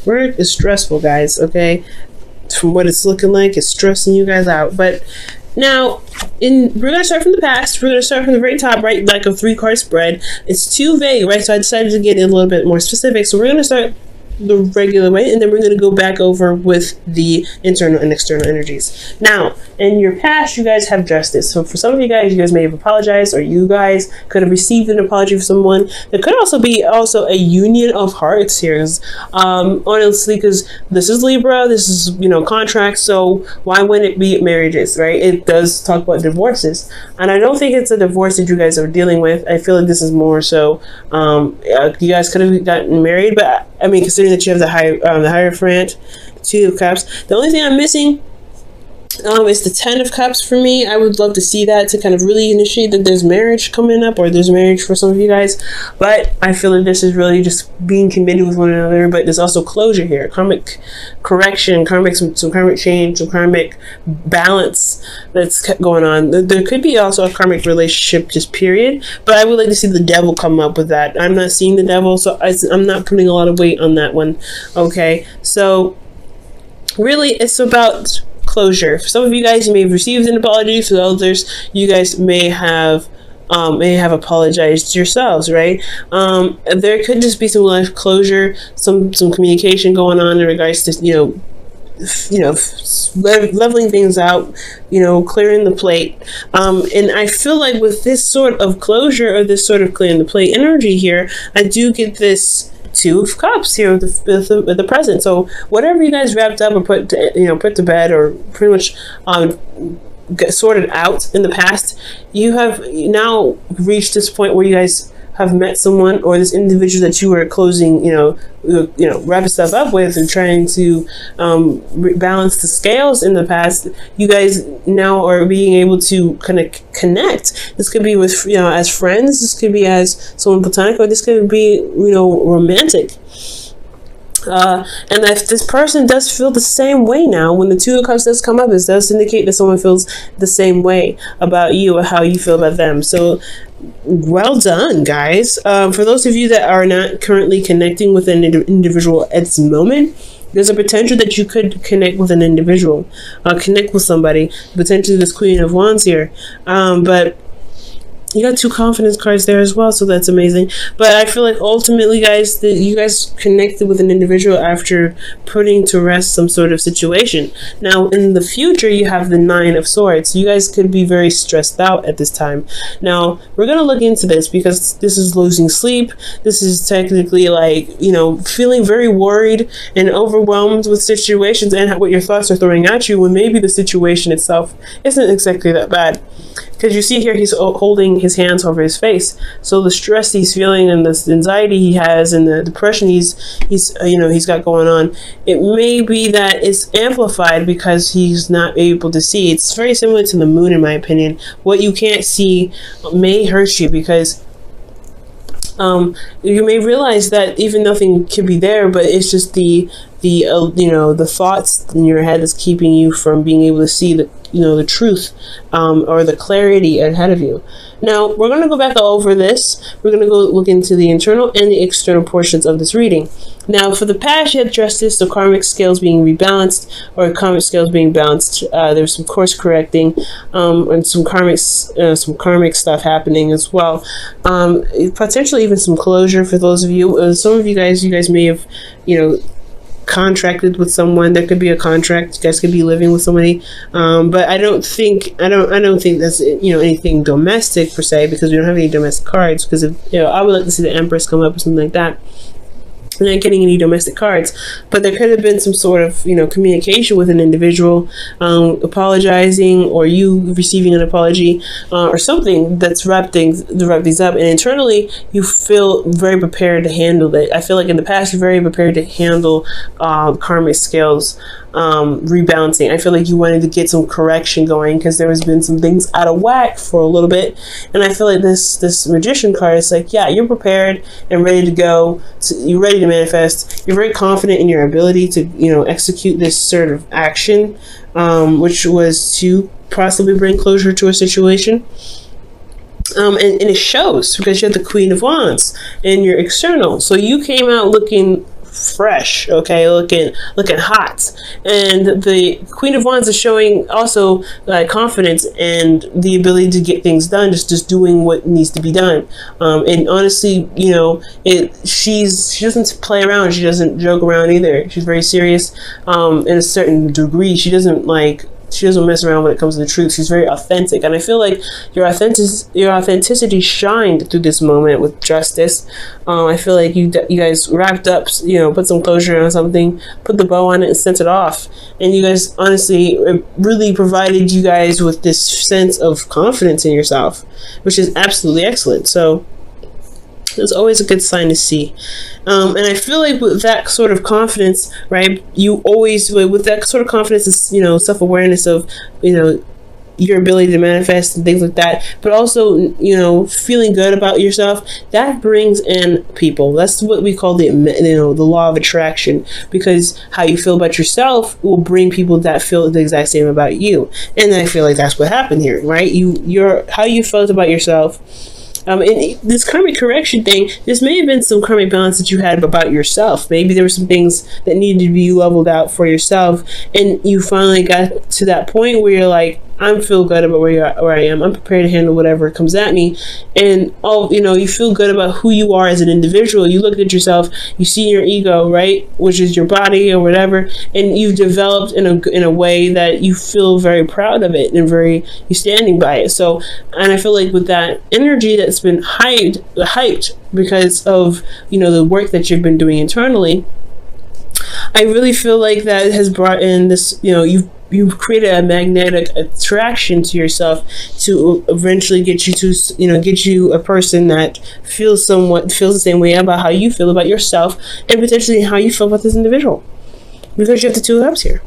Work is stressful, guys, okay? From what it's looking like, it's stressing you guys out. But now, we're going to start from the past. We're going to start from the very top, right? Like a 3-card spread. It's too vague, right? So I decided to get a little bit more specific. So we're going to start the regular way, and then we're going to go back over with the internal and external energies. Now, in your past, you guys have justice. So for some of you guys may have apologized, or you guys could have received an apology from someone. There could also be a union of hearts here, honestly, because this is Libra, this is, contracts, so why wouldn't it be marriages, right? It does talk about divorces, and I don't think it's a divorce that you guys are dealing with. I feel like this is more so, you guys could have gotten married, but I mean, considering that you have the Hierophant, 2 of Cups. The only thing I'm missing is the 10 of Cups for me. I would love to see that to kind of really initiate that there's marriage coming up, or there's marriage for some of you guys. But I feel like this is really just being committed with one another. But there's also closure here, karmic correction, some karmic change, some karmic balance that's going on. There could be also a karmic relationship, just period. But I would like to see the devil come up with that. I'm not seeing the devil, so I'm not putting a lot of weight on that one. Okay, so really, it's about closure. For some of you guys, you may have received an apology. For others, you guys may have apologized yourselves, right? There could just be some life closure, some communication going on in regards to leveling things out, clearing the plate. And I feel like with this sort of closure, or this sort of clearing the plate energy here, I do get this 2 of Cups here with the present. So whatever you guys wrapped up or put to bed, or pretty much get sorted out in the past, you have now reached this point where you guys have met someone, or this individual that you were closing, wrapping stuff up with and trying to balance the scales in the past. You guys now are being able to kind of connect. This could be with, as friends, this could be as someone platonic, or this could be, romantic. And if this person does feel the same way now, when the 2 of Cups does come up, it does indicate that someone feels the same way about you, or how you feel about them. So well done, guys. For those of you that are not currently connecting with an individual at this moment, there's a potential that you could connect with an individual, connect with somebody, potentially this Queen of Wands here. But you got 2 confidence cards there as well, so that's amazing. But I feel like ultimately, guys, that you guys connected with an individual after putting to rest some sort of situation. Now, in the future, you have the 9 of Swords. You guys could be very stressed out at this time. Now, we're going to look into this, because this is losing sleep. This is technically like, feeling very worried and overwhelmed with situations and what your thoughts are throwing at you, when maybe the situation itself isn't exactly that bad. Because you see here, he's holding his hands over his face. So the stress he's feeling, and this anxiety he has, and the depression he's got going on, it may be that it's amplified because he's not able to see. It's very similar to the moon, in my opinion. What you can't see may hurt you, because you may realize that even nothing could be there, but it's just the thoughts in your head that's keeping you from being able to see the truth, or the clarity ahead of you. Now, we're going to go back over this. We're going to go look into the internal and the external portions of this reading. Now, for the past, you had justice, the karmic scales being rebalanced, or karmic scales being balanced. There's some course correcting, and some karmic stuff happening as well. Potentially even some closure for those of you. Some of you guys may have, contracted with someone. There could be a contract. You guys could be living with somebody, but I don't think that's anything domestic per se, because we don't have any domestic cards. Because I would like to see the Empress come up or something like that. I'm not getting any domestic cards, but there could have been some sort of communication with an individual, apologizing, or you receiving an apology, or something that's wrapped these up, and internally you feel very prepared to handle it. I feel like in the past you're very prepared to handle karmic scales rebalancing. I feel like you wanted to get some correction going, because there has been some things out of whack for a little bit, and I feel like this Magician card is like, yeah, you're prepared and ready to go. You're ready to manifest. You're very confident in your ability to execute this sort of action, which was to possibly bring closure to a situation. And it shows, because you have the Queen of Wands in your external. So you came out looking fresh, okay, looking hot. And the Queen of Wands is showing also confidence and the ability to get things done, just doing what needs to be done. And honestly, you know, she doesn't play around, she doesn't joke around either. She's very serious in a certain degree. She doesn't mess around when it comes to the truth. She's very authentic, and I feel like your authenticity shined through this moment with justice. I feel like you guys wrapped up, you know, put some closure on something, put the bow on it, and sent it off. And you guys, honestly, it really provided you guys with this sense of confidence in yourself, which is absolutely excellent. So it's always a good sign to see. And I feel like with that sort of confidence, right, you always, with that sort of confidence is, you know, self-awareness of, you know, your ability to manifest and things like that, but also, you know, feeling good about yourself, that brings in people. That's what we call the law of attraction, because how you feel about yourself will bring people that feel the exact same about you. And I feel like that's what happened here, right? How you felt about yourself. And this karmic correction thing, this may have been some karmic balance that you had about yourself. Maybe there were some things that needed to be leveled out for yourself, and you finally got to that point where you're like, I feel good about where I am. I'm prepared to handle whatever comes at me. And you feel good about who you are as an individual. You look at yourself, you see your ego, right, which is your body or whatever, and you've developed in a way that you feel very proud of it and you're standing by it. So, and I feel like with that energy that's been hyped because of, you know, the work that you've been doing internally, I really feel like that has brought in this, you know, you've created a magnetic attraction to yourself to eventually get you a person that feels the same way about how you feel about yourself, and potentially how you feel about this individual, because you have the Two of Cups here.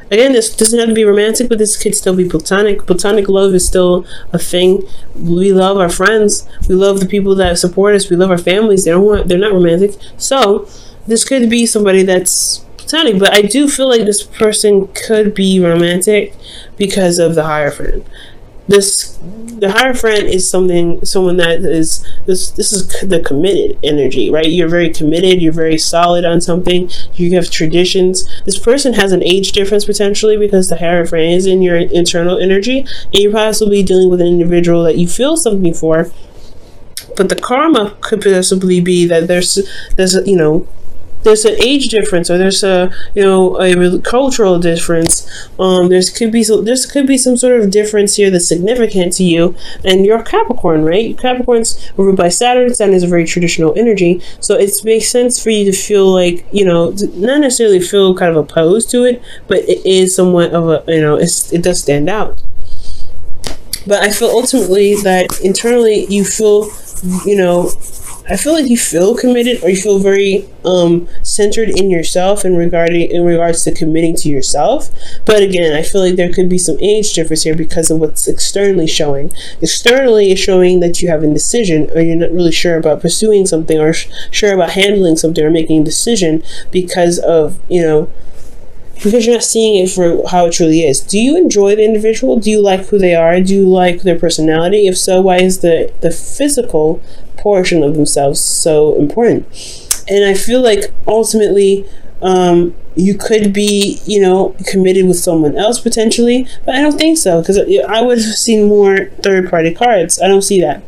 Again, this doesn't have to be romantic, but this could still be platonic. Platonic love is still a thing. We love our friends. We love the people that support us. We love our families. They're not romantic. So this could be somebody that's platonic, but I do feel like this person could be romantic because of the Hierophant. The Hierophant is someone that is this is the committed energy, right? You're very committed, you're very solid on something, you have traditions. This person has an age difference potentially, because the Hierophant is in your internal energy, and you're possibly dealing with an individual that you feel something for, but the karma could possibly be that there's an age difference, or there's a cultural difference. There could be some sort of difference here that's significant to you. And you're Capricorn, right? Capricorn's ruled by Saturn. Saturn is a very traditional energy, so it makes sense for you to feel like, you know, not necessarily feel kind of opposed to it, but it is somewhat of a, you know, it does stand out. But I feel ultimately that internally you feel, you know, I feel like you feel committed, or you feel very centered in yourself in regards to committing to yourself. But again, I feel like there could be some age difference here because of what's externally showing. Externally is showing that you have indecision, or you're not really sure about pursuing something, or sure about handling something, or making a decision because of, you know, because you're not seeing it for how it truly is. Do you enjoy the individual? Do you like who they are? Do you like their personality? If so, why is the physical portion of themselves so important? And I feel like ultimately you could be, you know, committed with someone else potentially, but I don't think so, because I would have seen more third-party cards. I don't see that.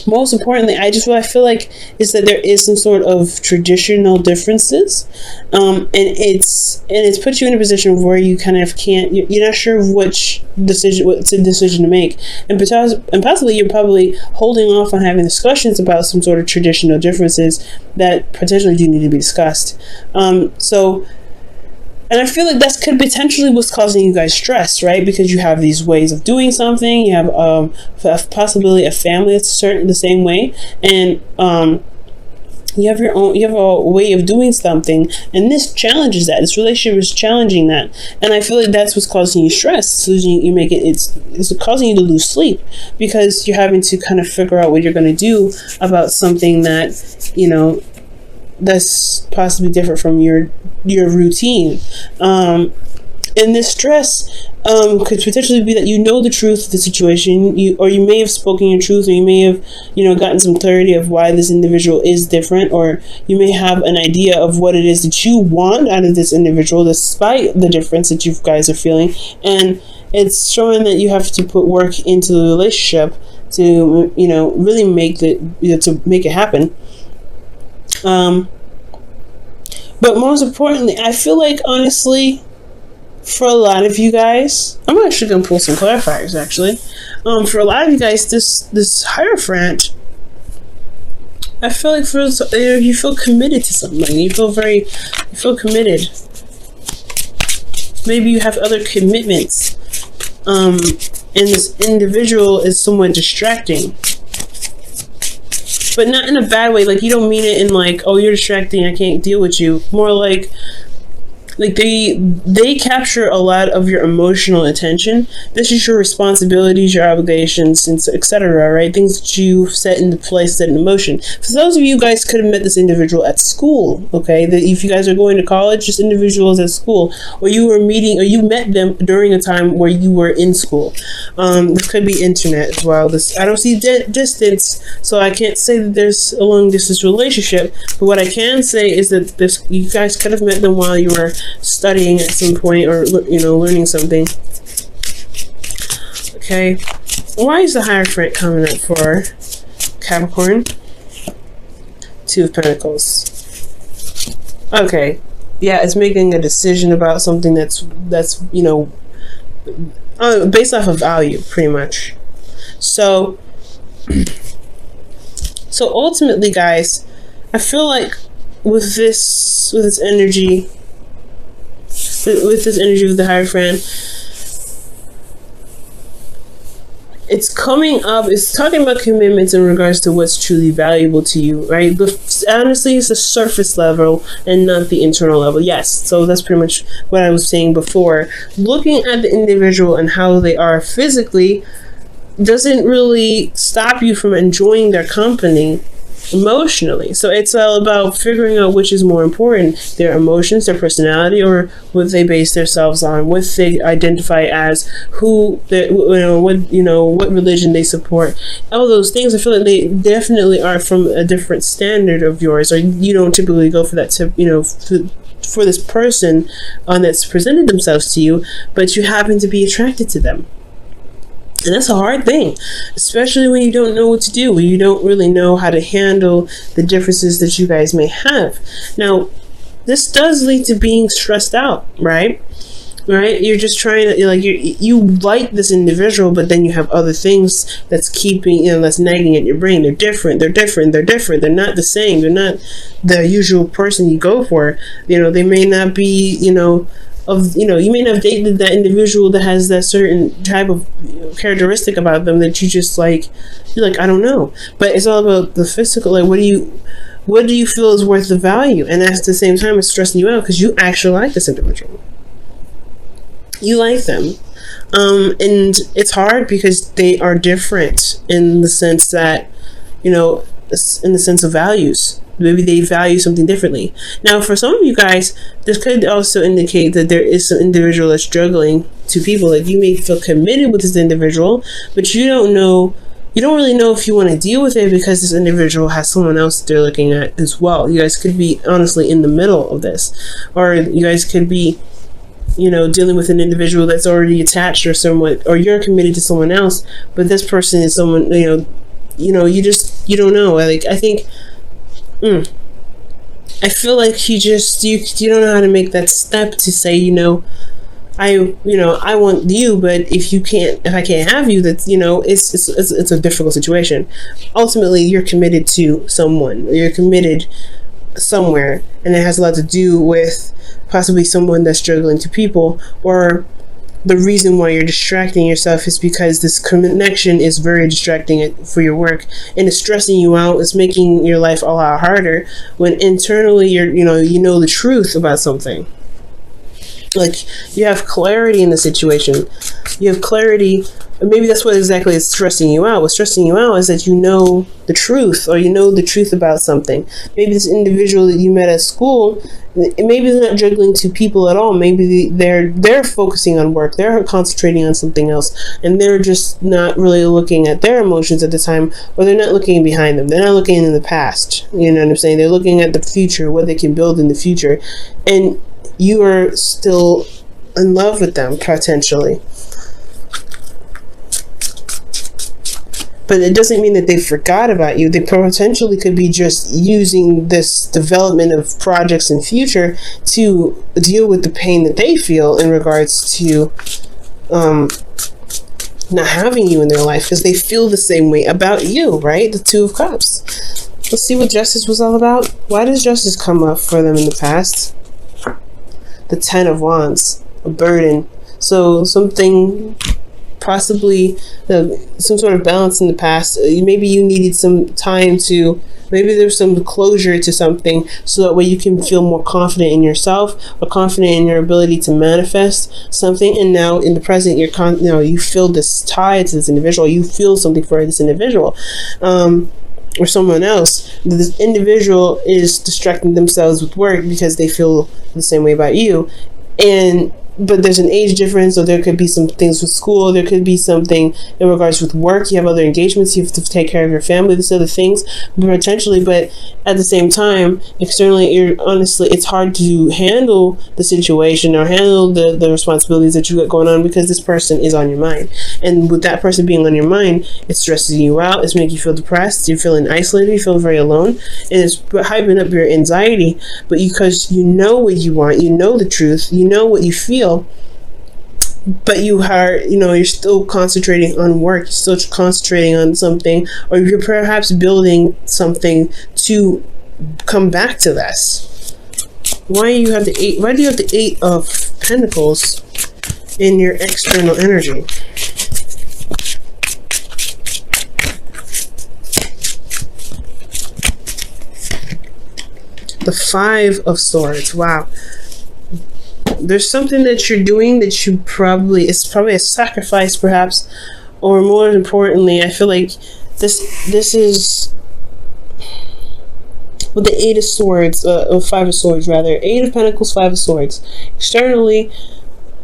Most importantly, what I feel like is that there is some sort of traditional differences, and it's put you in a position where you kind of can't. You're not sure what's a decision to make, and possibly you're probably holding off on having discussions about some sort of traditional differences that potentially do need to be discussed. And I feel like that could potentially what's causing you guys stress, right? Because you have these ways of doing something. You have possibly a family that's the same way, and you have a way of doing something, and this challenges that. This relationship is challenging that, and I feel like that's what's causing you stress. It's causing you to lose sleep, because you're having to kind of figure out what you're going to do about something that, you know, that's possibly different from your routine. And this stress could potentially be that you know the truth of the situation, or you may have spoken your truth, or you may have, gotten some clarity of why this individual is different, or you may have an idea of what it is that you want out of this individual, despite the difference that you guys are feeling. And it's showing that you have to put work into the relationship to, really make to make it happen. But most importantly, I feel like, honestly, for a lot of you guys, I'm actually going to pull some clarifiers, actually. For a lot of you guys, this Hierophant, I feel like you feel committed to something. You feel committed. Maybe you have other commitments. And this individual is somewhat distracting. But not in a bad way. Like, you don't mean it in like, oh, you're distracting, I can't deal with you. More like they capture a lot of your emotional attention. This is your responsibilities, your obligations, and etc. Right? Things that you set into place, set in motion. For those of you guys could have met this individual at school. Okay, that if you guys are going to college, this individual is at school, or you were meeting, or you met them during a time where you were in school. This could be internet as well. I don't see distance, so I can't say that there's a long distance relationship. But what I can say is that you guys could have met them while you were studying at some point, or learning something. Okay, why is the Hierophant coming up for Capricorn? Two of Pentacles. Okay, yeah, it's making a decision about something that's based off of value, pretty much. So ultimately, guys, I feel like with this energy. With this energy of the Hierophant, it's coming up, it's talking about commitments in regards to what's truly valuable to you, right? But honestly, it's the surface level and not the internal level. Yes, so that's pretty much what I was saying before. Looking at the individual and how they are physically doesn't really stop you from enjoying their company emotionally. So it's all about figuring out which is more important, their emotions, their personality, or what they base themselves on, what they identify as, what religion they support. All those things, I feel like they definitely are from a different standard of yours, or you don't typically go for that for this person that's presented themselves to you, but you happen to be attracted to them. And that's a hard thing, especially when you don't know what to do, when you don't really know how to handle the differences that you guys may have. Now, this does lead to being stressed out, right? You're just trying to, you like this individual, but then you have other things that's that's nagging at your brain. They're different. They're not the same. They're not the usual person you go for. They may not be, you may not have dated that individual that has that certain type of characteristic about them that you just you're like, I don't know. But it's all about the physical. Like, what do you feel is worth the value? And at the same time, it's stressing you out because you actually like this individual. You like them. And it's hard because they are different in the sense that, in the sense of values. Maybe they value something differently. Now, for some of you guys, this could also indicate that there is some individual that's struggling to people. Like, you may feel committed with this individual, but you don't really know if you want to deal with it because this individual has someone else that they're looking at as well. You guys could be honestly in the middle of this, or you guys could be dealing with an individual that's already attached or somewhat, or you're committed to someone else, but this person is someone, you don't know. Like, I think, I feel like you don't know how to make that step to say, I want you, but if I can't have you, that's, it's a difficult situation. Ultimately, you're committed to someone, you're committed somewhere, and it has a lot to do with possibly someone that's struggling to people, or the reason why you're distracting yourself is because this connection is very distracting for your work, and it's stressing you out. It's making your life a lot harder when internally you know the truth about something. like you have clarity in the situation. You have clarity. Maybe that's what exactly is stressing you out. What's stressing you out is that you know the truth, or you know the truth about something. Maybe this individual that you met at school, maybe they're not juggling two people at all. Maybe they're focusing on work. They're concentrating on something else, and they're just not really looking at their emotions at the time, or they're not looking behind them. They're not looking in the past. You know what I'm saying? They're looking at the future, what they can build in the future, and you are still in love with them potentially. But it doesn't mean that they forgot about you. They potentially could be just using this development of projects in future to deal with the pain that they feel in regards to not having you in their life, because they feel the same way about you, right? The Two of Cups. Let's see what justice was all about. Why does justice come up for them in the past? The Ten of Wands, a burden. So something, possibly some sort of balance in the past. Maybe you needed some time to, maybe there's some closure to something, so that way you can feel more confident in yourself, or confident in your ability to manifest something. And now in the present, you feel this tie to this individual. You feel something for this individual, or someone else. This individual is distracting themselves with work because they feel the same way about you. But there's an age difference, so there could be some things with school, there could be something in regards with work, you have other engagements, you have to take care of your family, these other things, potentially. But at the same time, externally, honestly, it's hard to handle the situation or handle the responsibilities that you got going on, because this person is on your mind. And with that person being on your mind, it's stressing you out, it's making you feel depressed, you're feeling isolated, you feel very alone, and it's hyping up your anxiety. But because you know what you want, you know the truth, you know what you feel, but you're still concentrating on work, you're still concentrating on something, or you're perhaps building something to come back to this. Why do you have the Eight of Pentacles in your external energy? The Five of Swords. Wow. There's something that you're doing that it's probably a sacrifice, perhaps, or more importantly, I feel like this is with the Eight of Swords, or Five of Swords rather. Eight of Pentacles, Five of Swords. Externally,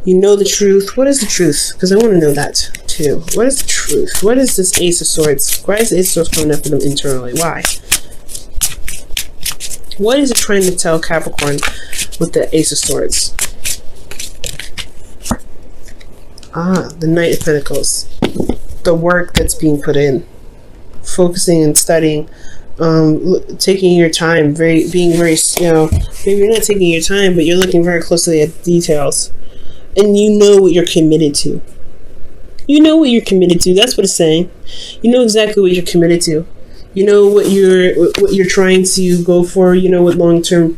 you know the truth. What is the truth? Because I want to know that too. What is the truth? What is this Ace of Swords? Why is the Ace of Swords coming up for them internally? Why? What is it trying to tell Capricorn with the Ace of Swords? The Knight of Pentacles. The work that's being put in. Focusing and studying. Taking your time. Being very, maybe you're not taking your time, but you're looking very closely at details. And you know what you're committed to. You know what you're committed to. That's what it's saying. You know exactly what you're committed to. You know what you're trying to go for. You know what long-term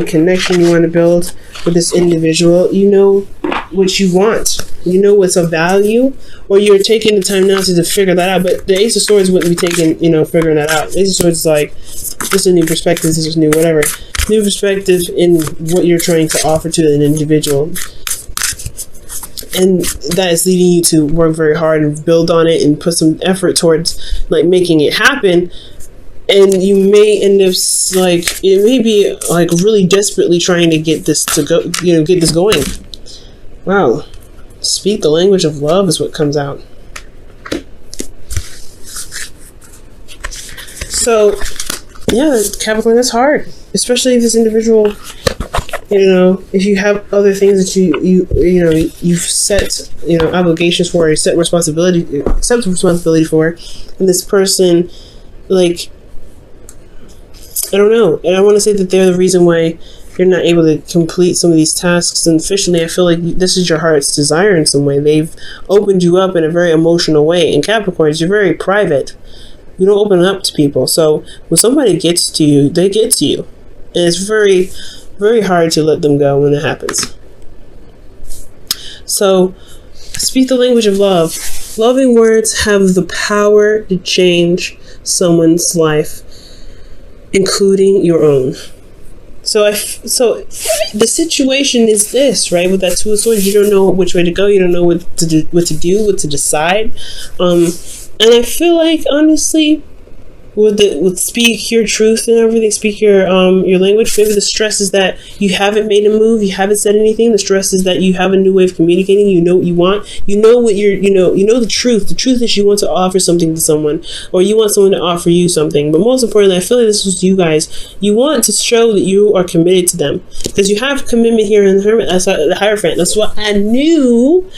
connection you want to build with this individual. You know what you want. You know what's of value, or you're taking the time now to figure that out. But the Ace of Swords wouldn't be taking, figuring that out. The Ace of Swords is like, this is a new perspective, this is new whatever. New perspective in what you're trying to offer to an individual. And that is leading you to work very hard and build on it and put some effort towards making it happen. And you may end up it may be really desperately trying to get this to go, get this going. Wow. Speak the language of love is what comes out. So, yeah, Capricorn, that's hard. Especially if this individual, if you have other things that you've set, obligations for, or accept responsibility for, and this person, I don't know. And I want to say that they're the reason why you're not able to complete some of these tasks. And officially, I feel like this is your heart's desire in some way. They've opened you up in a very emotional way. And Capricorns, you're very private. You don't open up to people. So when somebody gets to you, they get to you. And it's very, very hard to let them go when it happens. So speak the language of love. Loving words have the power to change someone's life, including your own. So the situation is this, right? With that Two of Swords, you don't know which way to go. You don't know what to do, what to decide. And I feel like, honestly, with speak your truth and everything, speak your language. Maybe the stress is that you haven't made a move, you haven't said anything. The stress is that you have a new way of communicating. You know what you want. You know what you know the truth. The truth is you want to offer something to someone, or you want someone to offer you something. But most importantly, I feel like this was you guys. You want to show that you are committed to them, because you have commitment here in the Hermit. That's the Hierophant. That's what I knew.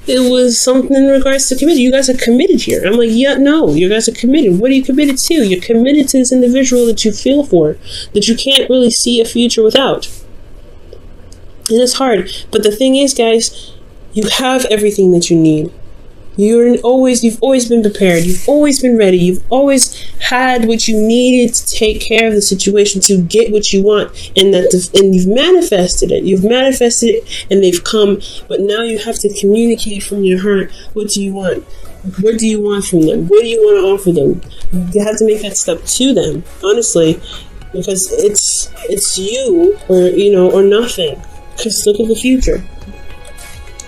It was something in regards to committed. You guys are committed here. I'm like, yeah, no, you guys are committed. What are you committed to? You're committed to this individual that you feel for, that you can't really see a future without. And it's hard. But the thing is, guys, you have everything that you need. You've always been prepared. You've always been ready. You've always had what you needed to take care of the situation, to get what you want, and you've manifested it. You've manifested it, and they've come. But now you have to communicate from your heart. What do you want? What do you want from them? What do you want to offer them? You have to make that step to them, honestly, because it's you or nothing. Because look at the future.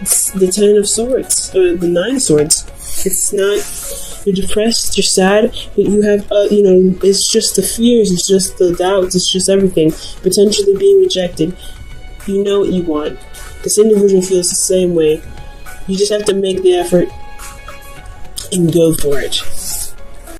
It's the Ten of Swords, or the Nine of Swords. It's not, you're depressed, you're sad, but you have, it's just the fears, it's just the doubts, it's just everything. Potentially being rejected. You know what you want. This individual feels the same way. You just have to make the effort and go for it.